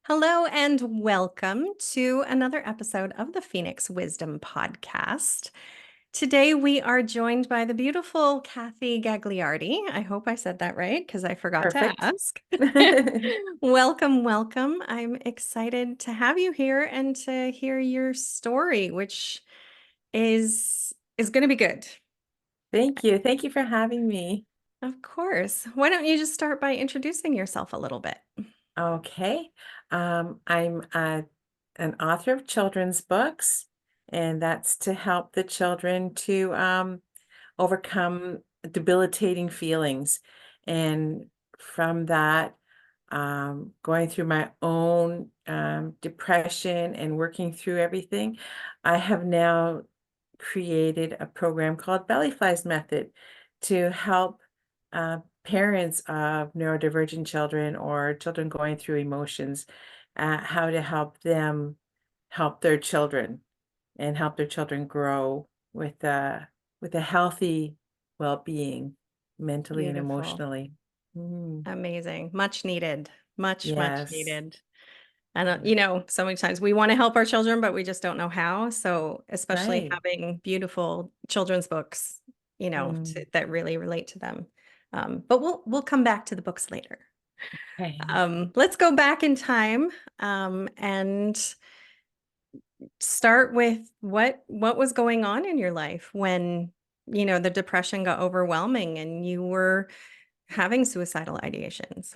Hello and welcome to another episode of the Phoenix Wisdom Podcast. Today we are joined by the beautiful Cathy Gagliardi. I hope I said that right because I forgot to Perfect. ask. Welcome, welcome. I'm excited to have you here and to hear your story, which is going to be good. Thank you. Thank you for having me. Of course. Why don't you just start by introducing yourself a little bit? Okay. I'm an author of children's books, and that's to help the children to overcome debilitating feelings. And from that, going through my own depression and working through everything, I have now created a program called Belly Flies Method to help parents of neurodivergent children or children going through emotions, how to help them help their children and help their children grow with a healthy well-being mentally and Beautiful. emotionally. Mm, Amazing. Much needed. Much yes, needed. And, so many times we want to help our children, but we just don't know how. So, especially right. having beautiful children's books, Mm, that really relate to them. But we'll come back to the books later. okay. Let's go back in time, and start with what was going on in your life when, the depression got overwhelming and you were having suicidal ideations.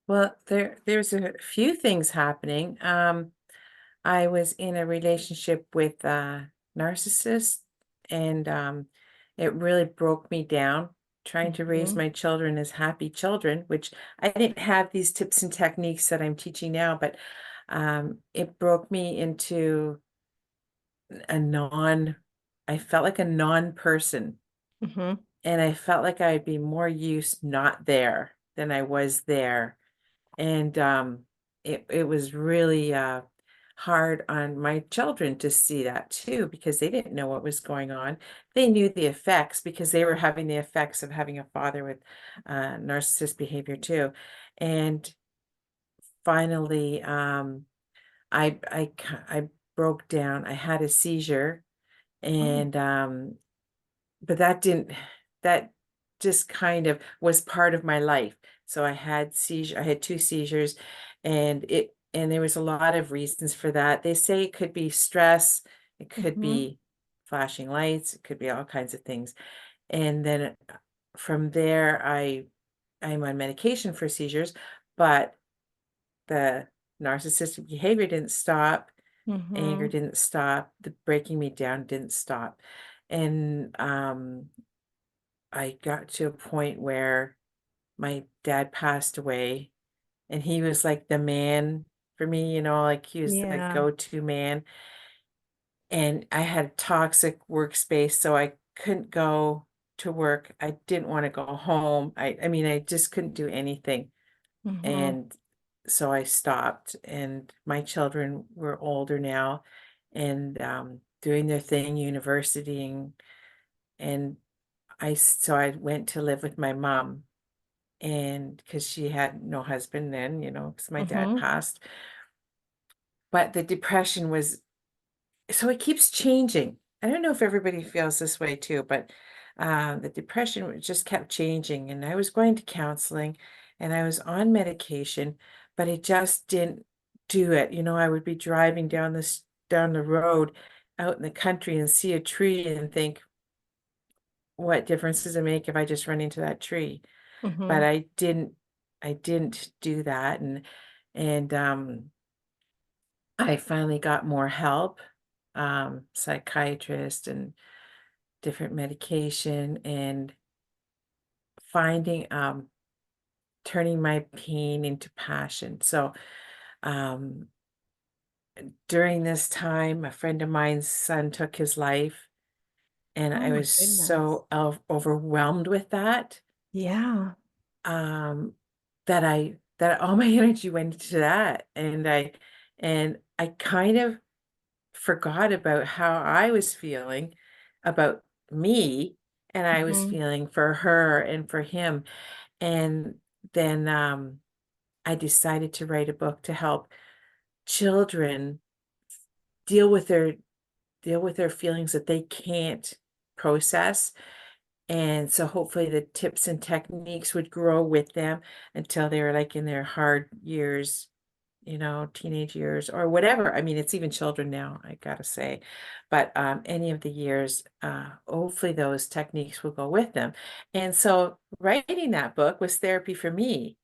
Well, there's a few things happening. I was in a relationship with a narcissist, and it really broke me down trying to raise Mhm. my children as happy children, which I didn't have these tips and techniques that I'm teaching now, but it broke me into a non, I felt like a non-person, Mhm. and I felt like I'd be more use not there than I was there. And it was really hard on my children to see that too, because they didn't know what was going on. They knew the effects because they were having the effects of having a father with narcissist behavior too. And finally, I broke down. I had a seizure, Oh, and but that just kind of was part of my life. So I had two seizures, and there was a lot of reasons for that. They say it could be stress, it could mhm. be flashing lights, it could be all kinds of things. And then from there, I'm on medication for seizures, but the narcissistic behavior didn't stop, anger Mhm. didn't stop, the breaking me down didn't stop. And I got to a point where my dad passed away, and he was like the man for me, like he was the Yeah. go-to man. And I had a toxic workspace, so I couldn't go to work. I didn't want to go home. I mean, I just couldn't do anything. Mhm. And so I stopped, and my children were older now and doing their thing, university, and so I went to live with my mom, and because she had no husband then, because my dad Mhm. passed. But the depression was, so it keeps changing. I don't know if everybody feels this way too, but the depression just kept changing. And I was going to counseling and I was on medication, but it just didn't do it. I would be driving down the road out in the country and see a tree and think, what difference does it make if I just run into that tree? But Mhm. I didn't do that. And I finally got more help, psychiatrist and different medication, and finding turning my pain into passion. So um during this time, a friend of mine's son took his life, and Oh I my was goodness. so overwhelmed with that, Yeah. um that all my energy went into that, and I kind of forgot about how I was feeling about me, and I was Mhm. feeling for her and for him. And then I decided to write a book to help children deal with their feelings that they can't process. And so hopefully the tips and techniques would grow with them until they were like in their hard years, teenage years or whatever. I mean, it's even children now, I gotta say. But any of the years, hopefully those techniques will go with them. And so writing that book was therapy for me.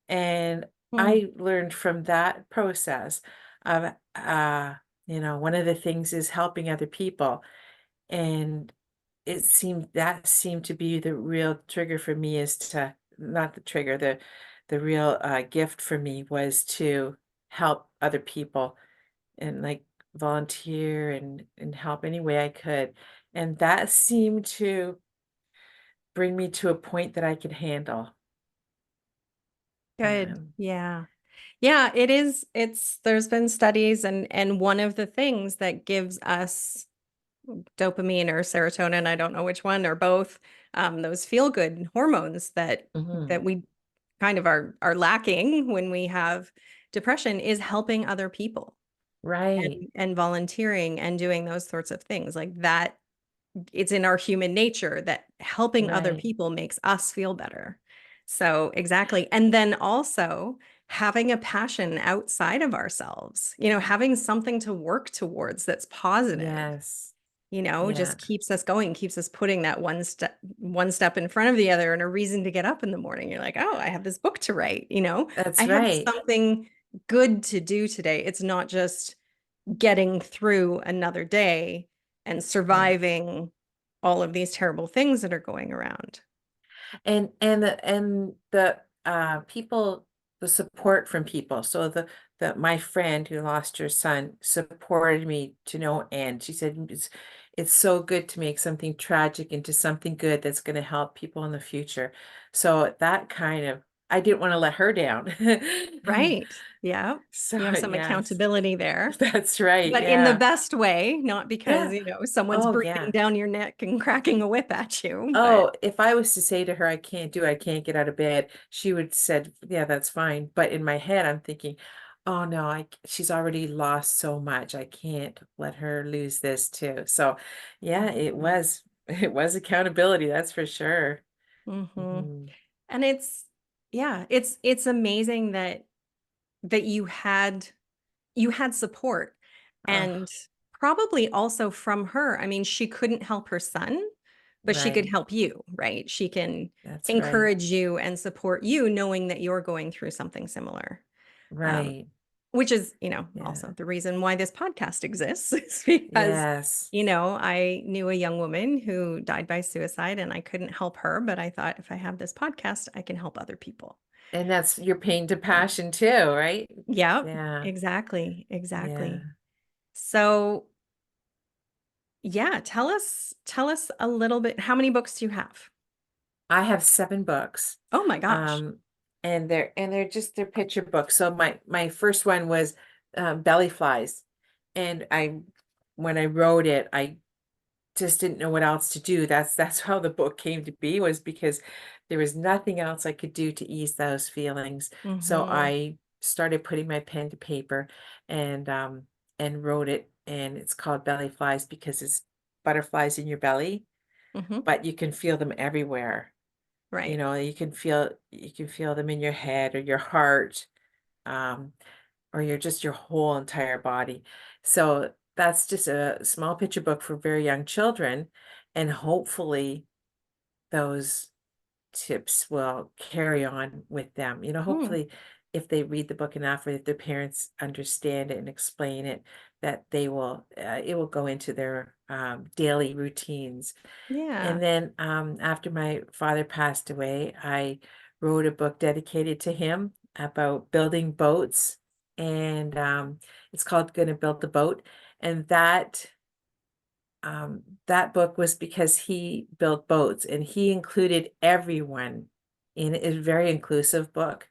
And Mm. I learned from that process of, one of the things is helping other people. And that seemed to be the real trigger for me is to not the trigger, the real gift for me was to help other people and like volunteer and help any way I could. And that seemed to bring me to a point that I could handle. Good. And Yeah. Yeah, it is. There's been studies, and one of the things that gives us dopamine or serotonin, I don't know which one, or both, those feel good hormones that mhm, we kind of are lacking when we have depression is helping other people right, and volunteering and doing those sorts of things like that. It's in our human nature that helping other right, people makes us feel better. So, exactly. And then also having a passion outside of ourselves, having something to work towards that's positive, yes, just yeah, keeps us going, keeps us putting that one step in front of the other and a reason to get up in the morning. You're like, "Oh, I have this book to write." I that's have right, something good to do today. It's not just getting through another day and yeah. surviving all of these terrible things that are going around. And the people, the support from people. So the my friend who lost her son supported me to no end. She said it's so good to make something tragic into something good that's going to help people in the future. So that kind of I didn't want to let her down. Right. Yeah. So You have some yes, accountability there, that's right. but in the Yeah. best way, not because, Yeah. someone's Oh breathing yeah. down your neck and cracking a whip at you, but Oh, if I was to say to her, I can't get out of bed, she would said, yeah, that's fine. But in my head, I'm thinking, oh no, she's already lost so much. I can't let her lose this too. So yeah, Mhm. it was accountability, that's for sure. Mhm. Mhm. And yeah, it's amazing that you had support, Oh, and probably also from her. I mean, she couldn't help her son, but she could right. help you, right? She can That's right. encourage you and support you knowing that you're going through something similar. Um, Right. which is, also Yeah. the reason why this podcast exists is because, Yes. I knew a young woman who died by suicide and I couldn't help her, but I thought if I have this podcast, I can help other people. And that's your pain to So, passion too, right? yeah, Yeah. exactly, Yeah. exactly. So, yeah, tell us a little bit. How many books do you have? I have 7 books. Oh my gosh. Um, and they're picture books. So my first one was Belly Flies. And when I wrote it, I just didn't know what else to do. That's how the book came to be, was because there was nothing else I could do to ease those feelings. So Mhm. I started putting my pen to paper and wrote it, and it's called Belly Flies because it's butterflies in your belly, Mhm. but you can feel them everywhere. Right. You can feel them in your head or your heart, um, or your whole entire body. So that's just a small picture book for very young children, and hopefully those tips will carry on with them. Mm. Hopefully if they read the book enough or if their parents understand it and explain it, that it will go into their daily routines. Yeah. And then, after my father passed away, I wrote a book dedicated to him about building boats, and, it's called Gonna Build the Boat, and that book was because he built boats, and he included everyone in it. It's a very inclusive book.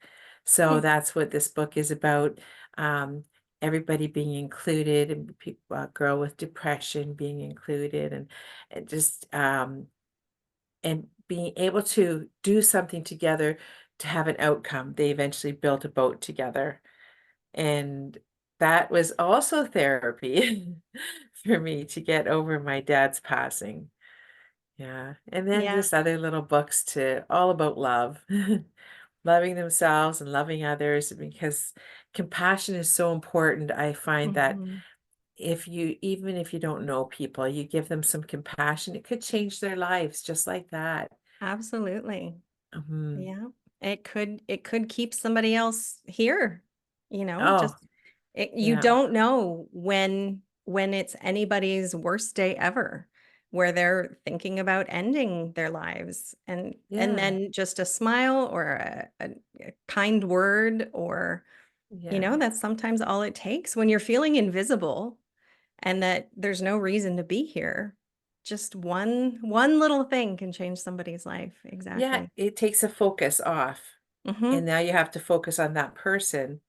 So Mm. that's what this book is about, um, everybody being included, and a girl with depression being included, and just, and being able to do something together to have an outcome. They eventually built a boat together. And that was also therapy for me to get over my dad's passing. Yeah. And then Yeah. just other little books to all about love, loving themselves and loving others, because compassion is so important. I find that Hmm. even if you don't know people, you give them some compassion, it could change their lives just like that. Absolutely. Mhm. Yeah. It could keep somebody else here, Oh, just you yeah. don't know when it's anybody's worst day ever, where they're thinking about ending their lives, and Yeah. then just a smile or a kind word, or Yeah. that's sometimes all it takes when you're feeling invisible and that there's no reason to be here. Just one little thing can change somebody's life. Yeah, Exactly. it takes a focus off. And Hmm. now you have to focus on that person.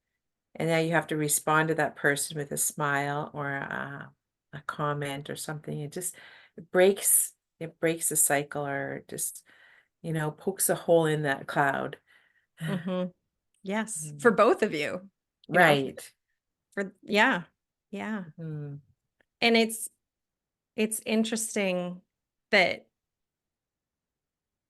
And now you have to respond to that person with a smile or a comment or something. It breaks the cycle, or just, pokes a hole in that cloud. Hmm. Yes, for Mm. both of you, you know, Right. yeah, yeah. Mhm. And it's interesting that,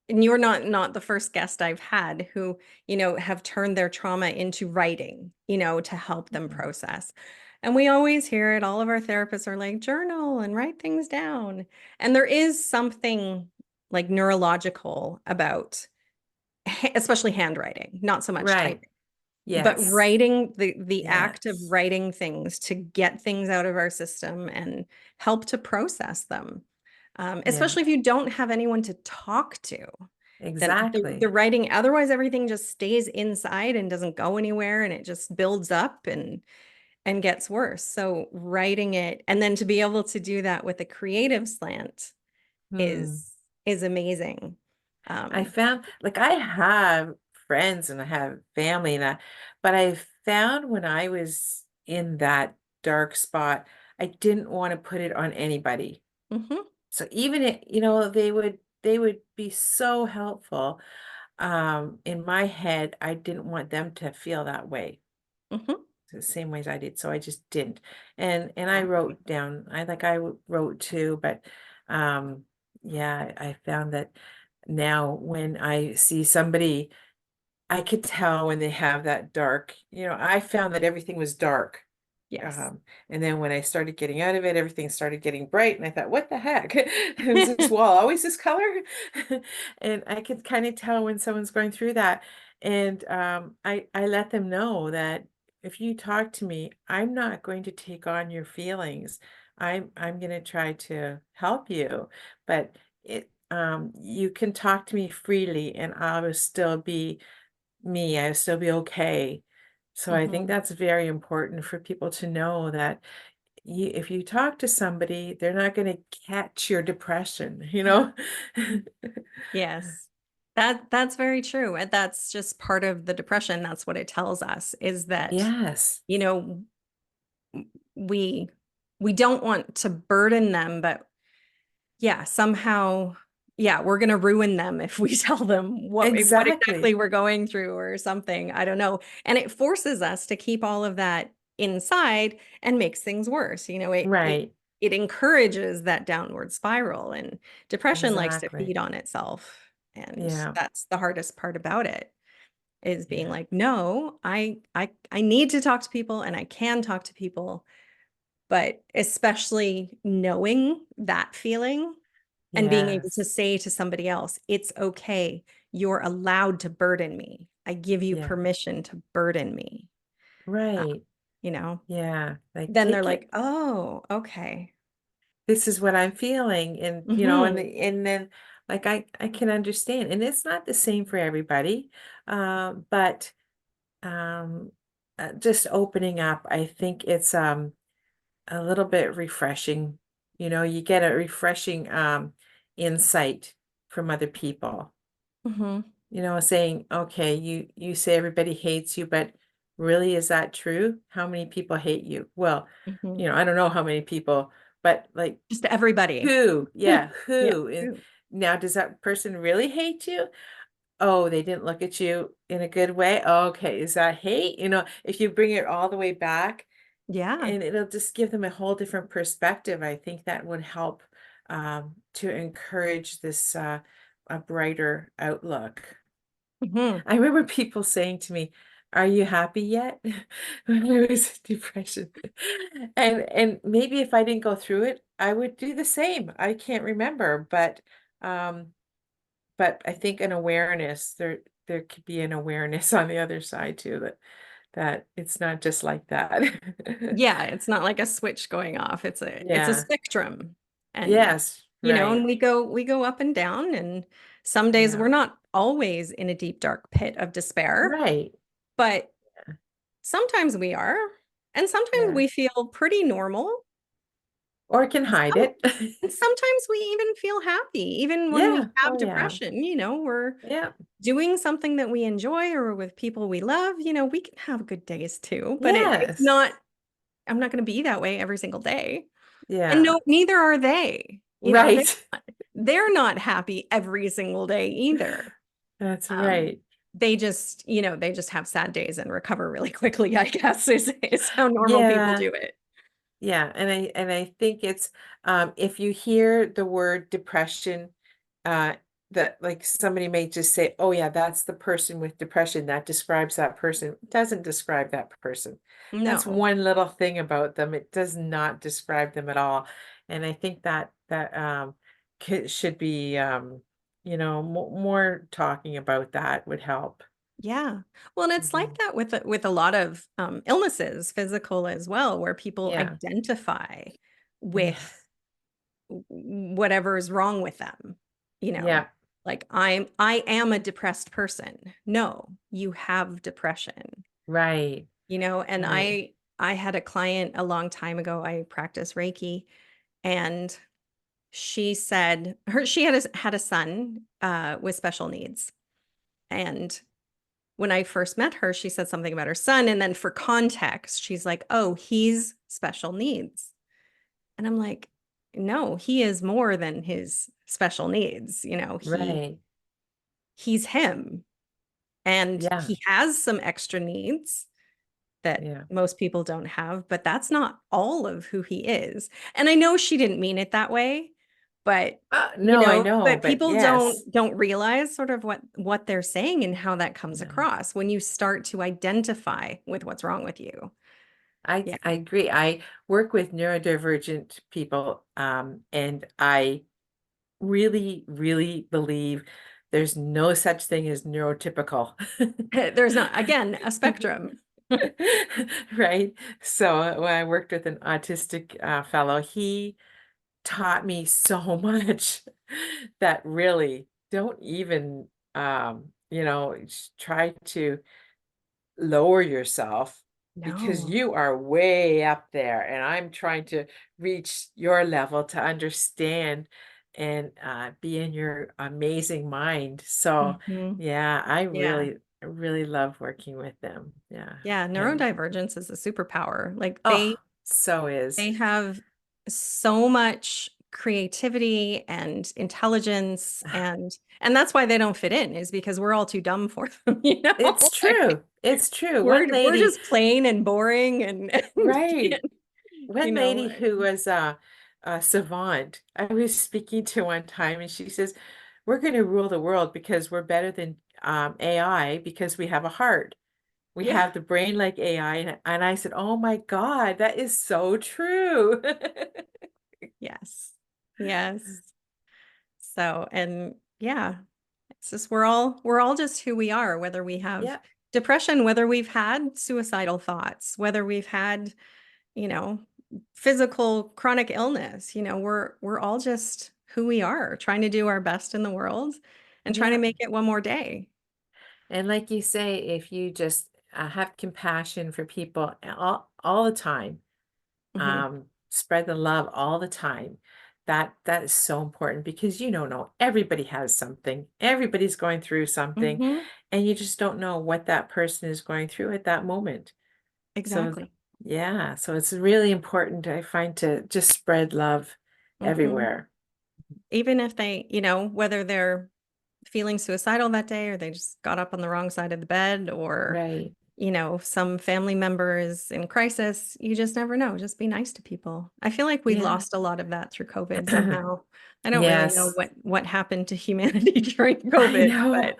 and you're not the first guest I've had who, have turned their trauma into writing, to help them Mhm. process. And we always hear it. All of our therapists are like, journal and write things down. And there is something like neurological about, especially handwriting, not so much Right. typing. But Yes. writing, the act of Yes. writing things to get things out of our system and help to process them, Yeah. especially if you don't have anyone to talk to, then the Exactly. writing, otherwise everything just stays inside and doesn't go anywhere, and it just builds up and gets worse. So writing it, and then to be able to do that with a creative slant Hmm. is amazing. I Um, found, like, I have friends and I have family but I found when I was in that dark spot, I didn't want to put it on anybody. mhm, So even they would be so helpful. In my head, I didn't want them to feel that way, mhm, the same ways I did. So I just didn't. And I exactly. wrote down, wrote too, but um yeah, I found that now when I see somebody, I could tell when they have that dark, I found that everything was dark. Yes. And then when I started getting out of it, everything started getting bright, and I thought, what the heck? Is this wall always this color? And I could kind of tell when someone's going through that. And I let them know that if you talk to me, I'm not going to take on your feelings. I'm going to try to help you, but you can talk to me freely, and I will still be me. I will still be okay. So I think Mhm. that's very important for people to know that if you talk to somebody, they're not going to catch your depression, you know? Yes. That's very true. And that's just part of the depression. That's what it tells us, is that, Yes, you know, we we don't want to burden them, but yeah, somehow, yeah, we're going to ruin them if we tell them what exactly exactly. we're going through or something. I don't know. And it forces us to keep all of that inside and makes things worse. Right. It encourages that downward spiral, and depression likes to Exactly. feed on itself. And Yeah. that's the hardest part about it, is being Yeah. like, no, I need to talk to people and I can talk to people, but especially knowing that feeling and being able to Yes. say to somebody else, it's okay. You're allowed to burden me. I give you Yeah. permission to burden me. Uh, Right. you know, Yeah. Like, then they're take it. like, oh, okay. This is what I'm feeling. And, Hmm. and then, like, I can understand. And it's not the same for everybody. But um, just opening up, I think it's a little bit refreshing. You get a refreshing insight from other people. Hmm. Saying, okay, you say everybody hates you, but really, is that true? How many people hate you? Well, Hmm. I don't know how many people, but like, Just everybody. who? Yeah, Yeah. who? And now, does that person really hate you? oh, they didn't look at you in a good way. Okay, is that hate? If you bring it all the way back, Yeah. and it'll just give them a whole different perspective. I think that would help to encourage this a brighter outlook. Mhm. I remember people saying to me, "Are you happy yet?" when I was in depression. And maybe if I didn't go through it, I would do the same. I can't remember, um but I think an awareness, there could be an awareness on the other side too, that it's not just like that. Yeah, it's not like a switch going off. It's a Yeah. spectrum. And Yes, and right. we go up and down, and some days we're Yeah. not always in a deep dark pit of despair, Right. but sometimes we are, and sometimes Yeah. we feel pretty normal. Or can hide Some it. and sometimes we even feel happy, even when we Yeah. have Oh, yeah. depression, we're Yeah. doing something that we enjoy or with people we love, we can have good days too, but it's Yes. not I'm not gonna be that way every single day. And Yeah. no, neither are they. Right. They're not happy every single day either. That's Um, right. they just have sad days and recover really quickly, I guess, is how normal people Yeah. do it. Yeah, and I think it's if you hear the word depression, uh that like somebody may just say, "Oh yeah, that's the person with depression. That describes that person." It doesn't describe that person. That's No. one little thing about them. It does not describe them at all. And I think that should be more talking about that would help. Yeah. Well, and it's like Mhm. that with a lot of illnesses, physical as well, where people Yeah. identify Yeah. with whatever is wrong with them. You know, Yeah. like I am a depressed person. No, you have depression. Right. And Right. I had a client a long time ago. I practice Reiki, and she had a son with special needs. And when I first met her, she said something about her son. And then for context, she's like, "Oh, he's special needs." And I'm like, "No, he is more than his special needs. Right. He's him. And Yeah. he has some extra needs that Yeah. most people don't have, but that's not all of who he is." And I know she didn't mean it that way, but No, I know, but but people don't yes. don't realize sort of what they're saying and how that comes Yeah. across when you start to identify with what's wrong with you. Yeah. I agree. I work with neurodivergent people, and I really, really believe there's no such thing as neurotypical. There's not, again, a spectrum. Right? So when I worked with an autistic fellow, he taught me so much that really don't even, try to lower yourself because No. you are way up there and I'm trying to reach your level to understand and be in your amazing mind. So Mhm. yeah, I Yeah. really love working with them. Yeah. Yeah, And neurodivergence is a superpower. Like oh, so is. they have so much creativity and intelligence, and that's why they don't fit in, is because we're all too dumb for them, It's Like true. It's true. One we're lady, just plain and boring and right. can't, One lady like, who was a savant, I was speaking to one time, and she says, "We're going to rule the world because we're better than AI because we have a heart. We yeah, have the brain like AI." And I said, "Oh my God, that is so true." yes. Yes. So, and yeah, it's just we're all just who we are, whether we have Yeah, depression, whether we've had suicidal thoughts, whether we've had, you know, physical chronic illness. We're all just who we are, trying to do our best in the world and trying to yeah. make it one more day. And like you say, if you just have compassion for people all the time, Hmm. spread the love all the time. That is so important because no, everybody has something. Everybody's going through something, Hmm. and you just don't know what that person is going through at that moment. So Exactly. yeah, so it's really important, I find, to just spread love Hmm. everywhere. Even if they, whether they're feeling suicidal that day, or they just got up on the wrong side of the bed, or, Right. some family member is in crisis. You just never know. Just be nice to people. I feel like we Yeah. lost a lot of that through COVID somehow. I don't really know Yes. what happened to humanity during I COVID, know. but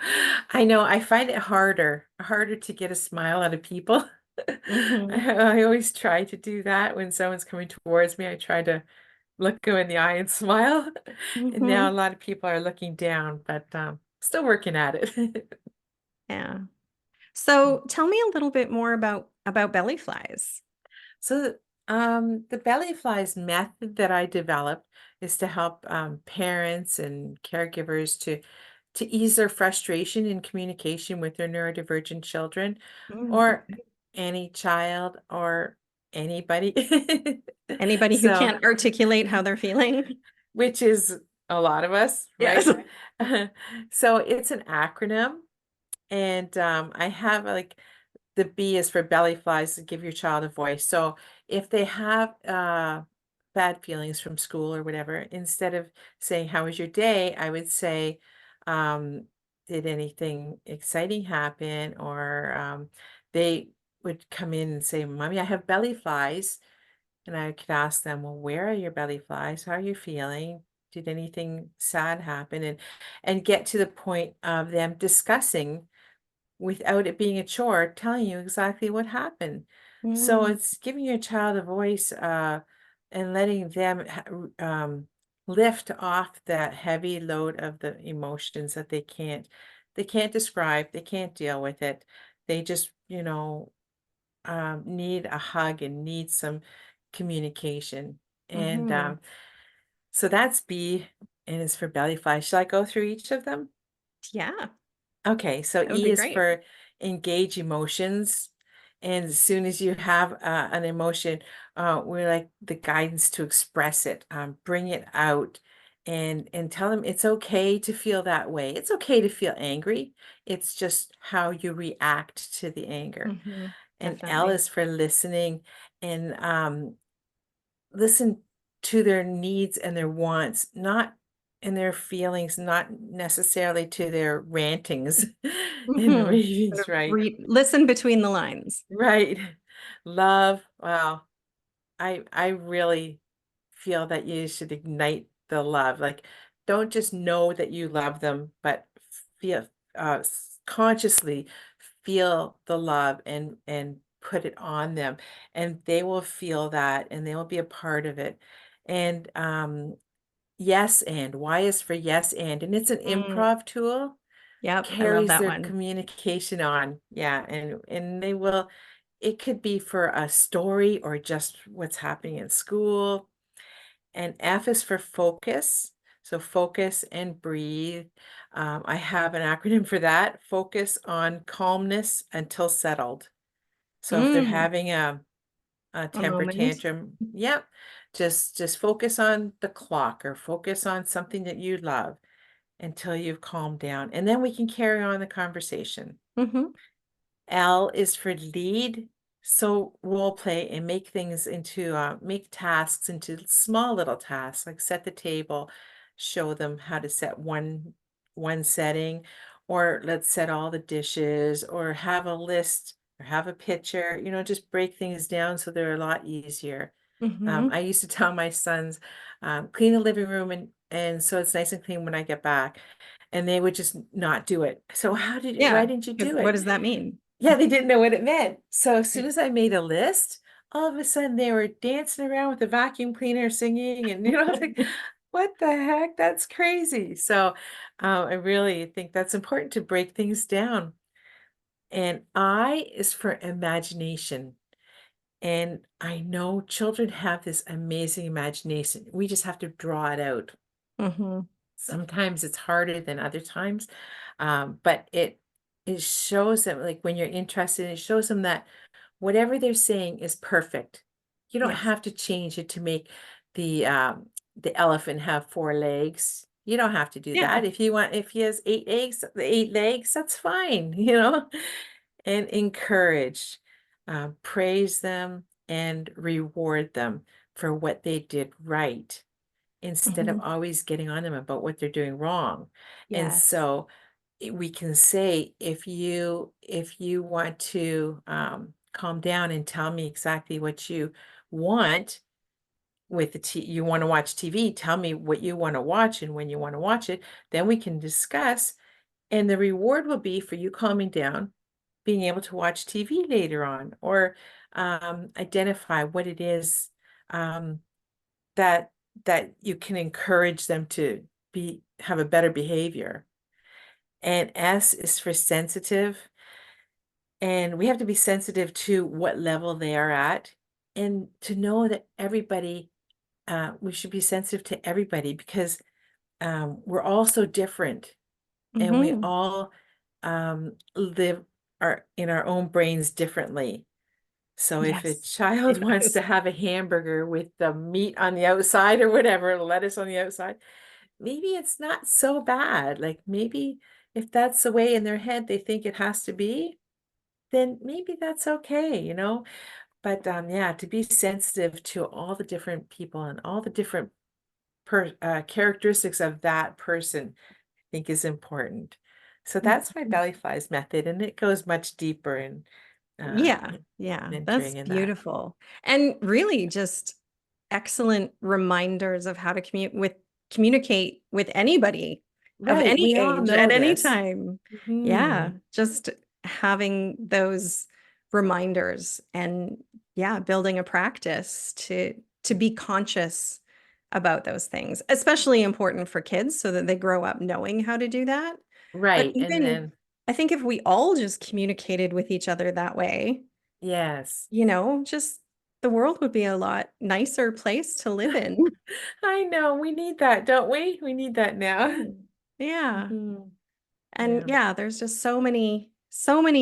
I know. I find it harder to get a smile out of people. mhm, I always try to do that when someone's coming towards me. I try to look them in the eye and smile. And now a mhm, lot of people are looking down, but still working at it. yeah. So tell me a little bit more about belly flies. So, the belly flies method that I developed is to help parents and caregivers to ease their frustration in communication with their neurodivergent children or Okay. any child or anybody. Anybody who So, can't articulate how they're feeling? which is a lot of us, Yes. right? So it's an acronym, and I have like the B is for belly flies to give your child a voice. So if they have bad feelings from school or whatever, instead of saying, "How was your day?" I would say, um, "Did anything exciting happen?" Or they would come in and say, "Mommy, I have belly flies." And I could ask them, "Well, where are your belly flies? How are you feeling? Did anything sad happen?" And get to the point of them discussing without it being a chore, telling you exactly what happened. So Mm, it's giving your child a voice, and letting them lift off that heavy load of the emotions that they can't describe, they can't deal with it. They just, need a hug and need some communication. And mhm. so that's B, and it's for belly fly. Shall I go through each of them? Yeah, Okay, so that would E be is great. for engage emotions. And as soon as you have an emotion, we're like the guidance to express it, bring it out, and tell them it's okay to feel that way. It's okay to feel angry. It's just how you react to the anger. Mhm. And L Definitely. is for listening and listen to their needs and their wants, not and their feelings, not necessarily to their rantings and Mhm. Sort ravings, of right? listen between the lines. Right. Love, wow. I really feel that you should ignite the love. Like, don't just know that you love them, but feel consciously feel the love and put it on them, and they will feel that, and they will be a part of it. And yes, and Y is for yes, and it's an Mm, improv tool yep, I love carries that their one. communication on. Yeah, and they will it could be for a story or just what's happening in school. And F is for focus. So focus and breathe. I have an acronym for that. Focus on calmness until settled. So if they're Mm, having a a temper moment. tantrum, yep, just focus on the clock or focus on something that you love until you've calmed down, and then we can carry on the conversation. Mhm. L is for lead. So role play and make things into make tasks into small little tasks, like set the table, show them how to set one setting, or let's set all the dishes, or have a list, or have a picture, just break things down so they're a lot easier. Mhm. I used to tell my sons, clean the living room and so it's nice and clean when I get back. And they would just not do it. So why Yeah, didn't you 'cause do what it? does that mean? Yeah, they didn't know what it meant. So as Yeah. soon as I made a list, all of a sudden they were dancing around with the vacuum cleaner singing and I was like, what the heck? That's crazy. So I really think that's important to break things down. And I is for imagination. And I know children have this amazing imagination. We just have to draw it out. Mhm. Sometimes it's harder than other times, but it shows them, like, when you're interested, it shows them that whatever they're saying is perfect. You don't Yes. have to change it to make the elephant have 4 legs. You don't have to do Yeah. that. If he has 8 eggs 8 legs, that's fine, And encourage, praise them and reward them for what they did right instead of Mhm. always getting on them about what they're doing wrong. And Yes. so we can say, if you want to calm down and tell me exactly what you want with you want to watch TV, tell me what you want to watch and when you want to watch it, then we can discuss. And the reward will be for you calming down, being able to watch TV later on, or identify what it is um, that you can encourage them to have a better behavior. And S is for sensitive, and we have to be sensitive to what level they are at, and to know that everybody, we should be sensitive to everybody, because we're all so different, and we Mhm. all live in our own brains differently. So if a Yes, child it wants does. to have a hamburger with the meat on the outside or whatever, lettuce on the outside, maybe it's not so bad. Like, maybe if that's the way in their head they think it has to be, then maybe that's okay, you know? But yeah, to be sensitive to all the different people and all the different characteristics of that person, I think is important. So that's my Mhm. belly flies method, and it goes much deeper in Yeah, you know, yeah, that's mentoring and that. beautiful. And really just excellent reminders of how to communicate with anybody of Right, any we all age know at any this. time. Yeah, Mhm. just having those reminders and yeah, building a practice to be conscious about those things, especially important for kids so that they grow up knowing how to do that. But Right, and even then I think if we all just communicated with each other that way, yes. just the world would be a lot nicer place to live in. I know, we need that, don't we? We need that now. Mm. Yeah. Mhm. And Yeah, yeah, there's just so many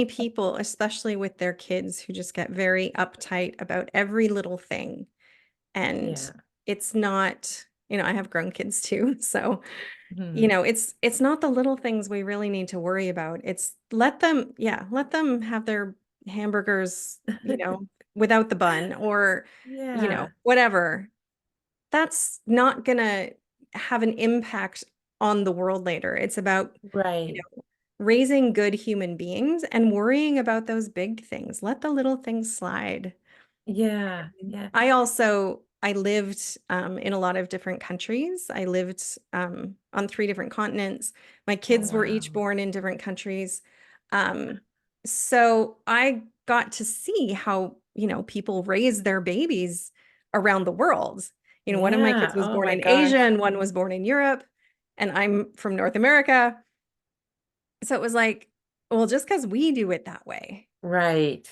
people, especially with their kids, who just get very uptight about every little thing. And yeah. it's not, I have grown kids too. So, Mhm. it's not the little things we really need to worry about. It's let them have their hamburgers, without the bun or, Yeah, whatever. That's not gonna have an impact on the world later. It's about, you right. know, raising good human beings and worrying about those big things. Let the little things slide. Yeah, yeah. I lived in a lot of different countries. I lived on 3 different continents. My Oh, kids were each wow. born in different countries. Um, so I got to see how, people raise their babies around the world. One of my Yeah, kids was oh born my in Asia gosh. and one was born in Europe, and I'm from North America. So it was like, well, just because we do it that way, Right.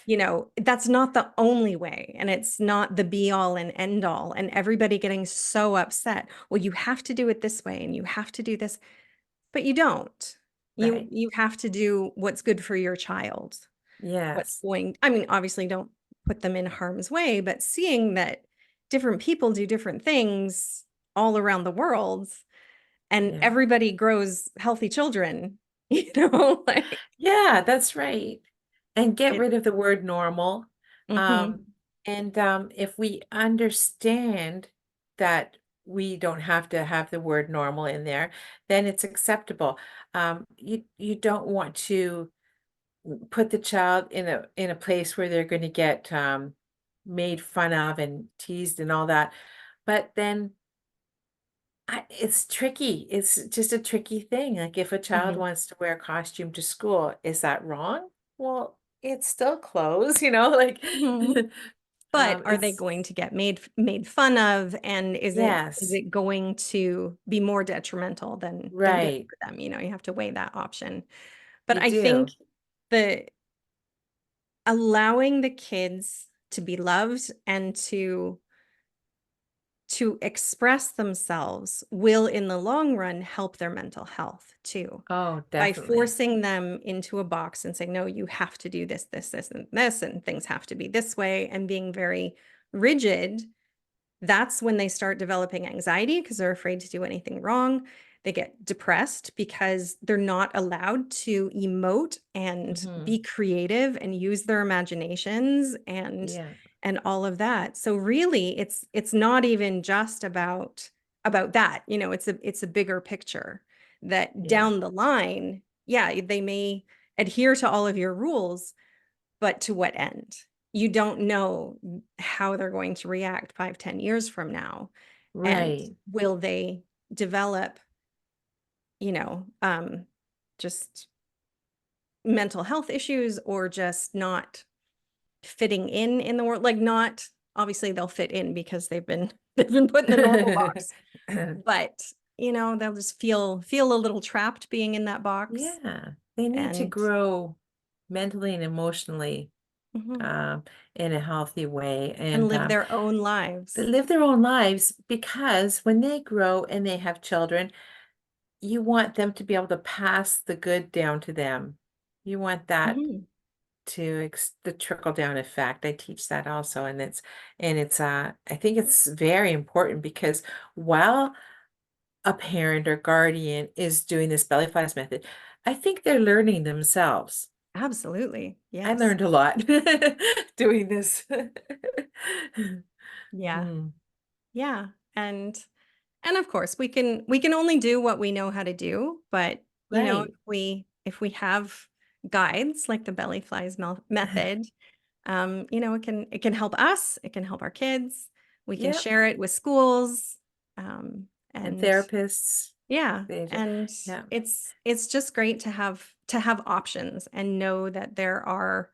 that's not the only way, and it's not the be all and end all, and everybody getting so upset. Well, you have to do it this way and you have to do this, but you don't. You Right. you have to do what's good for your child. Yes. I mean, obviously don't put them in harm's way, but seeing that different people do different things all around the world and Yeah. everybody grows healthy children, like Yeah, that's right. And get it. rid of the word normal. Um, Mhm. and if we understand that we don't have to have the word normal in there, then it's acceptable. You don't want to put the child in a place where they're going to get made fun of and teased and all that. But then it's tricky. It's just a tricky thing. Like, if a child Mhm. wants to wear a costume to school, is that wrong? Well, it's still clothes, you know, like Mhm. But are they it's going to get made fun of, and is yes, it going to be more detrimental than good right. for them? You have to weigh that option. But You I think do. the allowing the kids to be loved and to express themselves will in the long run help their mental health too. Oh, By definitely. forcing them into a box and saying, no, you have to do this, and things have to be this way, and being very rigid, that's when they start developing anxiety because they're afraid to do anything wrong. They get depressed because they're not allowed to emote and Hmm. be creative and use their imaginations Yeah. and all of that. So really it's not even just about that. It's a bigger picture that Yeah. down the line yeah, they may adhere to all of your rules, but to what end? You don't know how they're going to react 5, 10 years from now. And Right. will they develop, you know, just mental health issues, or just not fitting in the world? Like, not obviously they'll fit in because they've been they've been put in a normal box, but they'll just feel a little trapped being in that box. Yeah, they need to And grow mentally and emotionally, mhm, um, in a healthy way, and and live their own they lives. live their own lives, because when they grow and they have children, you want them to be able to pass the good down to them. You want that Mhm, to the trickle down effect. I teach that also, and it's I think it's very important, because while a parent or guardian is doing this belly floss method, I think they're learning themselves. absolutely. I Yes. learned a lot doing this. Yeah. Mm, Yeah. And of course, we can only do what we know how to do, but right. if we have guides like the belly flies method, it can help us, it can help our kids. We can Yep. share it with schools, And and therapists, yeah, they just, and yeah. it's just great to have options and know that there are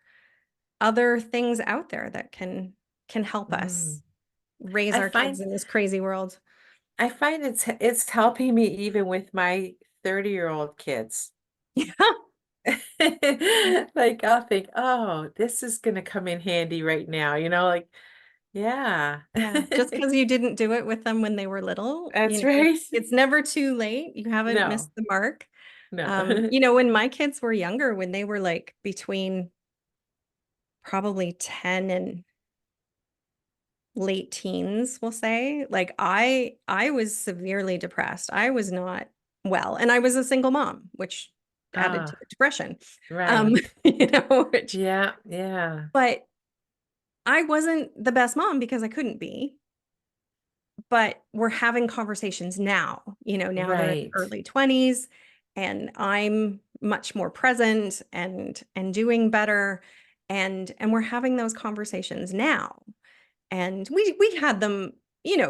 other things out there that can help Mm. us raise I our kids find in this crazy world. I find it's helping me even with my 30-year-old kids. Yeah. Like, I'll think, "Oh, this is gonna come in handy right now," like, yeah. Yeah, just because you didn't do it with them when they were little, That's right. it's never too late. You haven't missed No, the mark. no. When my kids were younger, when they were, like, between probably 10 and late teens, we'll say, like, I was severely depressed. I was not well, and I was a single mom, which added to Ah, the depression. Um, right. which Yeah, yeah. but I wasn't the best mom because I couldn't be. But we're having conversations now, now they're in Right. their early 20s, and I'm much more present and doing better, and we're having those conversations now. And we had them,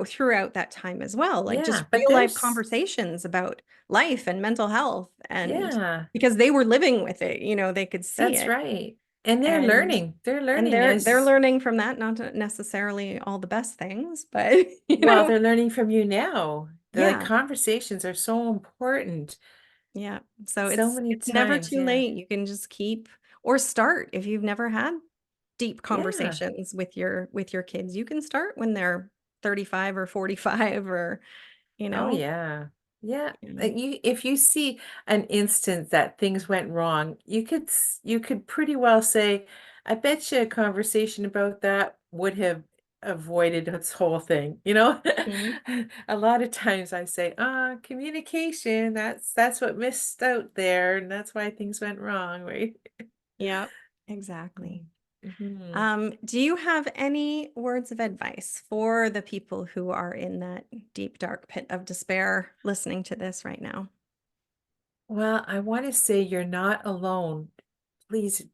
throughout that time as well, like just Yeah, but real life there's conversations about life and mental health, and yeah, because they were living with it, they could see that's it. right. And they're And learning. They're and learning they're as learning from that, not necessarily all the best things, but well, they're learning from you now. The yeah. conversations are so important. Yeah. So So it's many it's never times, too yeah. late. You can just keep or start if you've never had deep Yeah. conversations with your kids. You can start when they're 35 or 45, or, you Oh, know. yeah. Yeah. Yeah. If you see an instance that things went wrong, you could pretty well say, I bet you a conversation about that would have avoided this whole thing, Mhm. A lot of times I say, communication, that's what missed out there, and that's why things went wrong, right? Yep. Exactly. Mhm. Do you have any words of advice for the people who are in that deep, dark pit of despair listening to this right now? Well, I want to say you're not alone. Please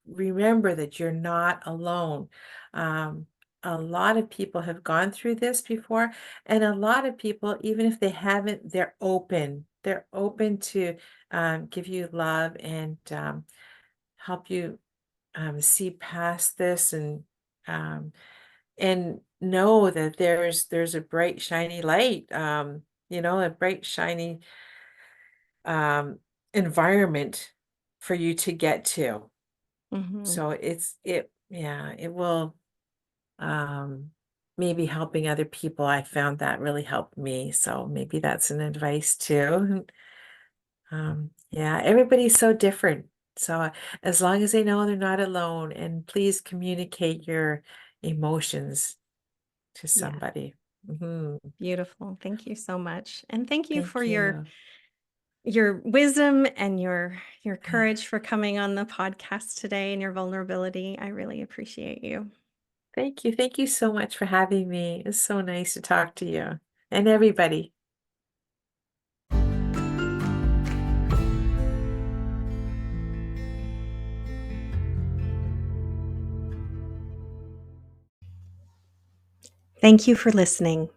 remember that you're not alone. Um, a lot of people have gone through this before, and a lot of people, even if they haven't, they're open. They're open to give you love and help you see past this, um, and know that there's a bright, shiny light. A bright, shiny um, environment for you to get to. Mhm. So yeah, it will, maybe helping other people. I found that really helped me. So maybe that's an advice too. Yeah, everybody's so different. So as long as they know they're not alone, and please communicate your emotions to Yeah. somebody. Mhm. Beautiful. Thank you so much. And thank you for Thank your you. your wisdom and your courage for coming on the podcast today, and your vulnerability. I really appreciate you. Thank you. Thank you so much for having me. It's so nice to talk to you and everybody. Thank you for listening.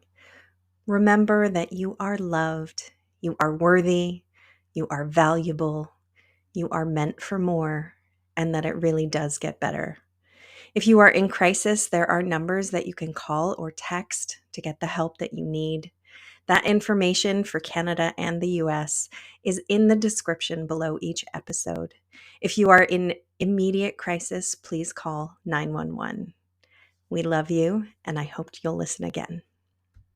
Remember that you are loved, you are worthy, you are valuable, you are meant for more, and that it really does get better. If you are in crisis, there are numbers that you can call or text to get the help that you need. That information for Canada and the US is in the description below each episode. If you are in immediate crisis, please call 911. We love you, and I hope you'll listen again.